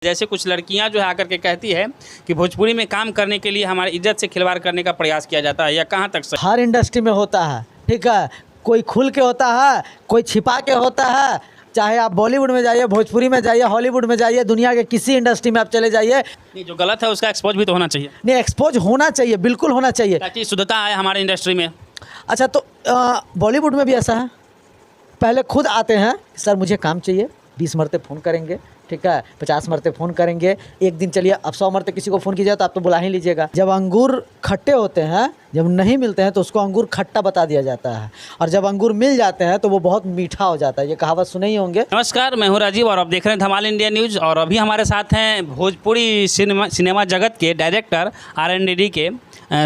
जैसे कुछ लड़कियां जो है आकर के कहती है कि भोजपुरी में काम करने के लिए हमारी इज्जत से खिलवाड़ करने का प्रयास किया जाता है, या कहाँ तक सही? हर इंडस्ट्री में होता है, ठीक है। कोई खुल के होता है, कोई छिपा के होता है। चाहे आप बॉलीवुड में जाइए, भोजपुरी में जाइए, हॉलीवुड में जाइए, दुनिया के किसी इंडस्ट्री में आप चले जाइए। नहीं, जो गलत है उसका एक्सपोज भी तो होना चाहिए। नहीं, एक्सपोज होना चाहिए, बिल्कुल होना चाहिए, ताकि शुद्धता आए हमारे इंडस्ट्री में। अच्छा, तो बॉलीवुड में भी ऐसा है। पहले खुद आते हैं, सर मुझे काम चाहिए, 20 मरते फ़ोन करेंगे, ठीक है, 50 मरते फ़ोन करेंगे, एक दिन चलिए अब 100 मरते किसी को फ़ोन कीजिए तो आप तो बुला ही लीजिएगा। जब अंगूर खट्टे होते हैं, जब नहीं मिलते हैं तो उसको अंगूर खट्टा बता दिया जाता है, और जब अंगूर मिल जाते हैं तो वो बहुत मीठा हो जाता है। ये कहावत सुने ही होंगे। नमस्कार, मैं हूं राजीव और आप देख रहे हैं धमाल इंडिया न्यूज़। और अभी हमारे साथ हैं भोजपुरी सिनेमा जगत के डायरेक्टर RNDD के।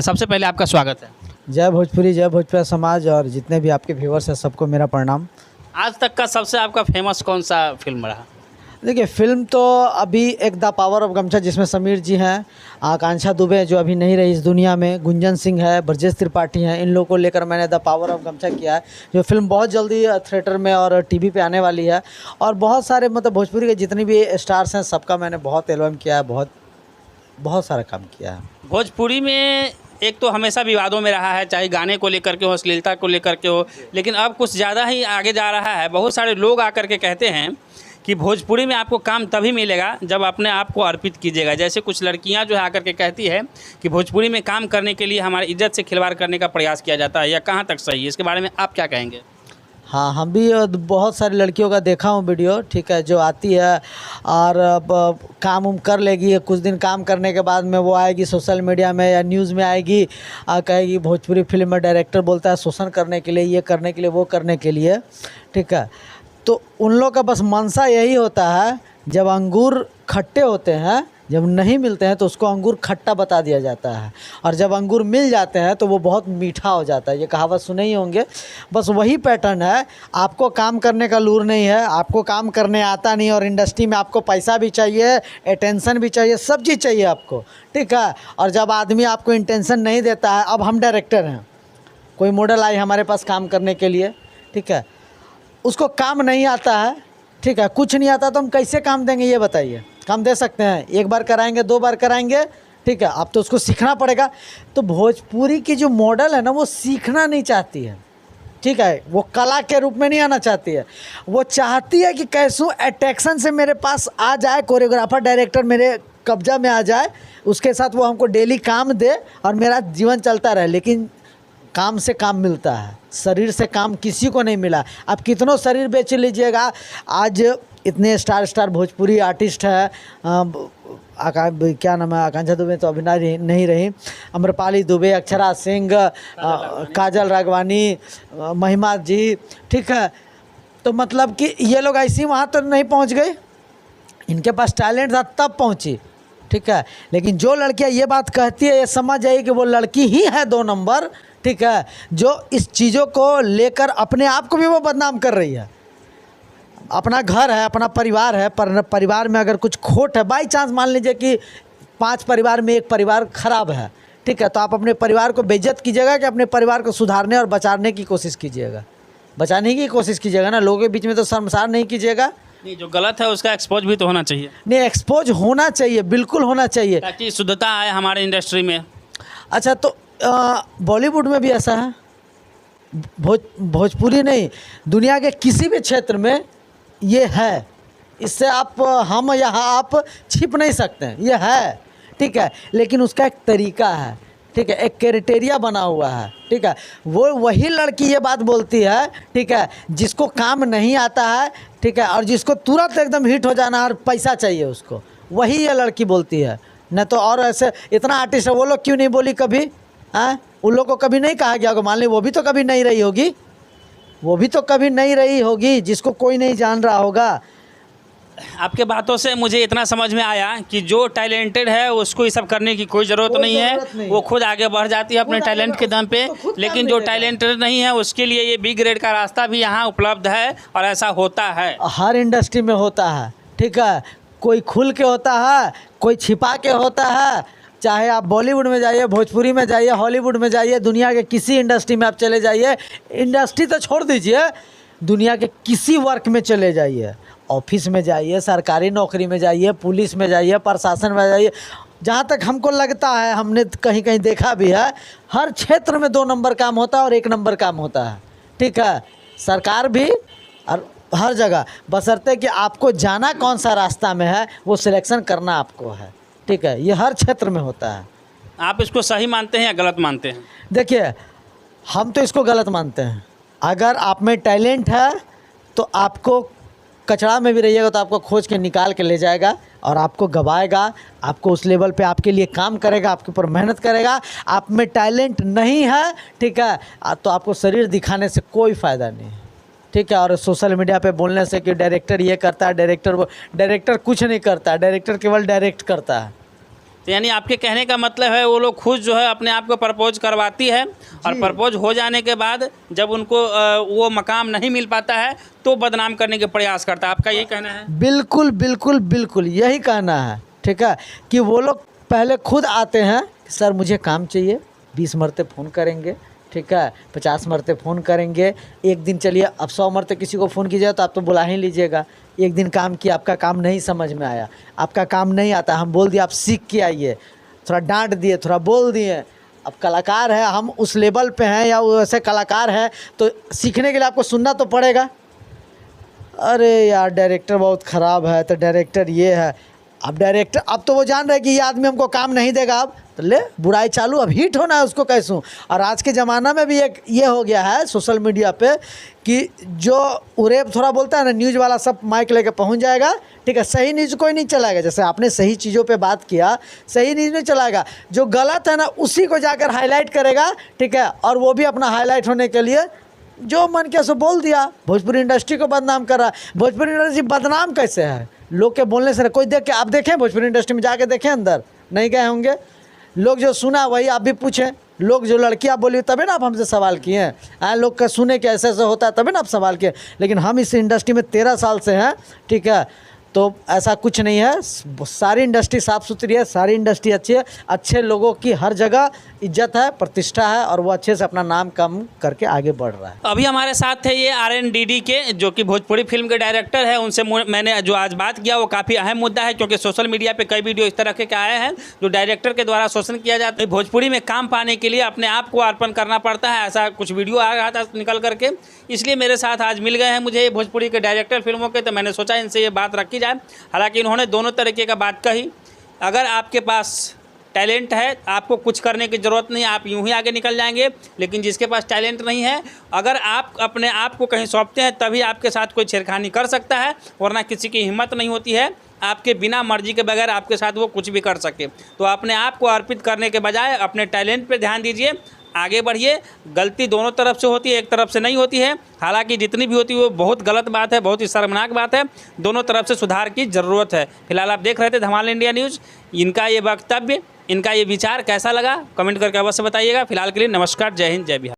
सबसे पहले आपका स्वागत है। जय भोजपुरी, जय भोजपुरी समाज, और जितने भी आपके व्यूवर्स हैं सबको मेरा प्रणाम। आज तक का सबसे आपका फेमस कौन सा फिल्म रहा? देखिए, फिल्म तो अभी एक द पावर ऑफ गमछा, जिसमें समीर जी हैं, आकांक्षा दुबे जो अभी नहीं रही इस दुनिया में, गुंजन सिंह है, ब्रजेश त्रिपाठी हैं, इन लोगों को लेकर मैंने द पावर ऑफ गमछा किया है। जो फिल्म बहुत जल्दी थिएटर में और टीवी पे आने वाली है। और बहुत सारे मतलब भोजपुरी के जितने भी स्टार्स हैं सबका मैंने बहुत एल्बम किया है, बहुत सारा काम किया है। भोजपुरी में एक तो हमेशा विवादों में रहा है, चाहे गाने को लेकर के हो, अश्लीलता को लेकर के हो, लेकिन अब कुछ ज़्यादा ही आगे जा रहा है। बहुत सारे लोग आकर के कहते हैं कि भोजपुरी में आपको काम तभी मिलेगा जब अपने आप को अर्पित कीजिएगा। जैसे कुछ लड़कियां जो है आकर के कहती है कि भोजपुरी में काम करने के लिए हमारी इज्जत से खिलवाड़ करने का प्रयास किया जाता है, या कहाँ तक सही है? इसके बारे में आप क्या कहेंगे? हाँ, हम भी बहुत सारी लड़कियों का देखा हूँ वीडियो, ठीक है, जो आती है और काम उम कर लेगी। कुछ दिन काम करने के बाद में वो आएगी सोशल मीडिया में या न्यूज़ में आएगी, कहेगी भोजपुरी फिल्म में डायरेक्टर बोलता है शोषण करने के लिए, ये करने के लिए, वो करने के लिए, ठीक है। तो उन लोग का बस मनसा यही होता है, जब अंगूर खट्टे होते हैं, जब नहीं मिलते हैं तो उसको अंगूर खट्टा बता दिया जाता है, और जब अंगूर मिल जाते हैं तो वो बहुत मीठा हो जाता है। ये कहावत सुने ही होंगे। बस वही पैटर्न है। आपको काम करने का लूर नहीं है, आपको काम करने आता नहीं, और इंडस्ट्री में आपको पैसा भी चाहिए, अटेंशन भी चाहिए, सब चीज़ चाहिए आपको, ठीक है। और जब आदमी आपको इंटेंशन नहीं देता है, अब हम डायरेक्टर हैं, कोई मॉडल आई हमारे पास काम करने के लिए, ठीक है, उसको काम नहीं आता है, ठीक है, कुछ नहीं आता, तो हम कैसे काम देंगे? ये बताइए। काम दे सकते हैं, एक बार कराएंगे, 2 बार कराएंगे, ठीक है, अब तो उसको सीखना पड़ेगा। तो भोजपुरी की जो मॉडल है ना, वो सीखना नहीं चाहती है, ठीक है, वो कला के रूप में नहीं आना चाहती है। वो चाहती है कि कैसों अट्रैक्शन से मेरे पास आ जाए, कोरियोग्राफर डायरेक्टर मेरे कब्जा में आ जाए, उसके साथ वो हमको डेली काम दे और मेरा जीवन चलता रहे। लेकिन काम से काम मिलता है, शरीर से काम किसी को नहीं मिला। आप कितनों शरीर बेच लीजिएगा। आज इतने स्टार भोजपुरी आर्टिस्ट है, क्या नाम है, आकांक्षा दुबे तो अभी नहीं रही, अम्रपाली दुबे, अक्षरा सिंह, काजल राघवानी, महिमा जी, ठीक है। तो मतलब कि ये लोग ऐसे वहाँ तो नहीं पहुँच गए, इनके पास टैलेंट था तब पहुँची, ठीक है। लेकिन जो लड़कियाँ ये बात कहती है, ये समझ जाइए कि वो लड़की ही है 2 नंबर, ठीक है, जो इस चीज़ों को लेकर अपने आप को भी वो बदनाम कर रही है। अपना घर है, अपना परिवार है, पर परिवार में अगर कुछ खोट है, बाई चांस मान लीजिए कि 5 परिवार में 1 परिवार खराब है, ठीक है, तो आप अपने परिवार को बेइज्जत कीजिएगा कि अपने परिवार को सुधारने और बचाने की कोशिश कीजिएगा? बचाने की कोशिश कीजिएगा ना, लोगों के बीच में तो शर्मसार नहीं कीजिएगा। नहीं, जो गलत है उसका एक्सपोज भी तो होना चाहिए। नहीं, एक्सपोज होना चाहिए, बिल्कुल होना चाहिए, ताकि शुद्धता आए हमारे इंडस्ट्री में। अच्छा, तो बॉलीवुड में भी ऐसा है, भोजपुरी नहीं, दुनिया के किसी भी क्षेत्र में ये है। इससे आप हम यहाँ आप छिप नहीं सकते हैं, ये है, ठीक है। लेकिन उसका एक तरीका है, ठीक है, एक क्राइटेरिया बना हुआ है, ठीक है। वो वही लड़की ये बात बोलती है, ठीक है, जिसको काम नहीं आता है, ठीक है, और जिसको तुरंत एकदम हिट हो जाना और पैसा चाहिए उसको, वही ये लड़की बोलती है। न तो और ऐसे इतना आर्टिस्ट है, वो लोग क्यों नहीं बोली कभी? हाँ, उन लोग को कभी नहीं कहा गया होगा? मान ली वो भी तो कभी नहीं रही होगी, वो भी तो कभी नहीं रही होगी, जिसको कोई नहीं जान रहा होगा। आपके बातों से मुझे इतना समझ में आया कि जो टैलेंटेड है उसको ये सब करने की कोई ज़रूरत नहीं है, वो खुद आगे बढ़ जाती है अपने टैलेंट के दम पे। लेकिन जो टैलेंटेड नहीं है उसके लिए ये बी ग्रेड का रास्ता भी यहाँ उपलब्ध है, और ऐसा होता है, हर इंडस्ट्री में होता है, ठीक है। कोई खुल के होता है, कोई छिपा के होता है। चाहे आप बॉलीवुड में जाइए, भोजपुरी में जाइए, हॉलीवुड में जाइए, दुनिया के किसी इंडस्ट्री में आप चले जाइए, इंडस्ट्री तो छोड़ दीजिए, दुनिया के किसी वर्क में चले जाइए, ऑफिस में जाइए, सरकारी नौकरी में जाइए, पुलिस में जाइए, प्रशासन में जाइए, जहाँ तक हमको लगता है, हमने कहीं कहीं देखा भी है, हर क्षेत्र में 2 नंबर काम होता है और 1 नंबर काम होता है। ठीक है, सरकार भी और हर जगह, बशर्ते कि आपको जाना कौन सा रास्ता में है वो सिलेक्शन करना आपको है। ठीक है, ये हर क्षेत्र में होता है। आप इसको सही मानते हैं या गलत मानते हैं? देखिए, हम तो इसको गलत मानते हैं। अगर आप में टैलेंट है तो आपको कचरा में भी रहिएगा तो आपको खोज के निकाल के ले जाएगा और आपको गवाएगा, आपको उस लेवल पे आपके लिए काम करेगा, आपके ऊपर मेहनत करेगा। आप में टैलेंट नहीं है, ठीक है, तो आपको शरीर दिखाने से कोई फ़ायदा नहीं है। ठीक है, और सोशल मीडिया पे बोलने से कि डायरेक्टर ये करता है, डायरेक्टर कुछ नहीं करता, डायरेक्टर केवल डायरेक्ट करता है। तो यानी आपके कहने का मतलब है वो लोग खुद जो है अपने आप को प्रपोज करवाती है और प्रपोज हो जाने के बाद जब उनको वो मकाम नहीं मिल पाता है तो बदनाम करने के प्रयास करता है। आपका यही कहना है? बिल्कुल बिल्कुल बिल्कुल यही कहना है। ठीक है, कि वो लोग पहले खुद आते हैं कि सर मुझे काम चाहिए, 20 मरते फ़ोन करेंगे, ठीक है, 50 मरते फ़ोन करेंगे, एक दिन चलिए अब 100 मरते किसी को फ़ोन कीजिएगा तो आप तो बुला ही लीजिएगा। एक दिन काम किया, आपका काम नहीं समझ में आया, आपका काम नहीं आता, हम बोल दिए आप सीख के आइए, थोड़ा डांट दिए, थोड़ा बोल दिए। अब कलाकार है, हम उस लेवल पे हैं या वैसे कलाकार हैं तो सीखने के लिए आपको सुनना तो पड़ेगा। अरे यार डायरेक्टर बहुत ख़राब है, तो डायरेक्टर ये है। अब डायरेक्टर, अब तो वो जान रहे कि ये आदमी हमको काम नहीं देगा, अब तो ले बुराई चालू, अब हिट होना है उसको कैसूँ। और आज के ज़माना में भी एक ये हो गया है सोशल मीडिया पे कि जो उरेब थोड़ा बोलता है ना, न्यूज़ वाला सब माइक लेके पहुंच जाएगा। ठीक है, सही न्यूज़ कोई नहीं चलाएगा। जैसे आपने सही चीज़ों पे बात किया, सही न्यूज़ नहीं चलाएगा, जो गलत है ना उसी को जाकर हाईलाइट करेगा। ठीक है, और वो भी अपना हाईलाइट होने के लिए जो मन के सो बोल दिया, भोजपुरी इंडस्ट्री को बदनाम कर रहा है। भोजपुरी इंडस्ट्री बदनाम कैसे है? लोग के बोलने से कोई देख के, आप देखें भोजपुरी इंडस्ट्री में जाके देखें, अंदर नहीं गए होंगे। लोग जो सुना वही आप भी पूछें, लोग जो लड़कियां बोली तभी ना आप हमसे सवाल किए हैं। लोग का सुने कि ऐसे ऐसे होता है तभी ना आप सवाल किए। लेकिन हम इस इंडस्ट्री में 13 साल से हैं, ठीक है, तो ऐसा कुछ नहीं है। सारी इंडस्ट्री साफ़ सुथरी है, सारी इंडस्ट्री अच्छी है, अच्छे लोगों की हर जगह इज्जत है, प्रतिष्ठा है और वो अच्छे से अपना नाम कम करके आगे बढ़ रहा है। अभी हमारे साथ थे ये RNDD के जो कि भोजपुरी फिल्म के डायरेक्टर हैं। उनसे मैंने जो आज बात किया वो काफ़ी अहम मुद्दा है, क्योंकि सोशल मीडिया पे कई वीडियो इस तरह के आए हैं जो डायरेक्टर के द्वारा शोषण किया जाता है। भोजपुरी में काम पाने के लिए अपने आप को अर्पण करना पड़ता है, ऐसा कुछ वीडियो आ रहा था निकल करके। इसलिए मेरे साथ आज मिल गए हैं मुझे भोजपुरी के डायरेक्टर फिल्मों के, तो मैंने सोचा इनसे ये बात रखी जाए। हालांकि इन्होंने दोनों तरीके का बात कही। अगर आपके पास टैलेंट है, आपको कुछ करने की ज़रूरत नहीं, आप यूं ही आगे निकल जाएंगे। लेकिन जिसके पास टैलेंट नहीं है, अगर आप अपने आप को कहीं सौंपते हैं तभी आपके साथ कोई छेड़खानी कर सकता है, वरना किसी की हिम्मत नहीं होती है आपके बिना मर्जी के बगैर आपके साथ वो कुछ भी कर सके। तो अपने आप को अर्पित करने के बजाय अपने टैलेंट पे ध्यान दीजिए, आगे बढ़िए। गलती दोनों तरफ से होती है, एक तरफ से नहीं होती है। हालांकि जितनी भी होती है वो बहुत गलत बात है, बहुत ही शर्मनाक बात है। दोनों तरफ से सुधार की ज़रूरत है। फिलहाल आप देख रहे थे धमाल इंडिया न्यूज़। इनका ये वक्तव्य, इनका ये विचार कैसा लगा कमेंट करके अवश्य बताइएगा। फिलहाल के लिए नमस्कार, जय हिंद, जय बिहार।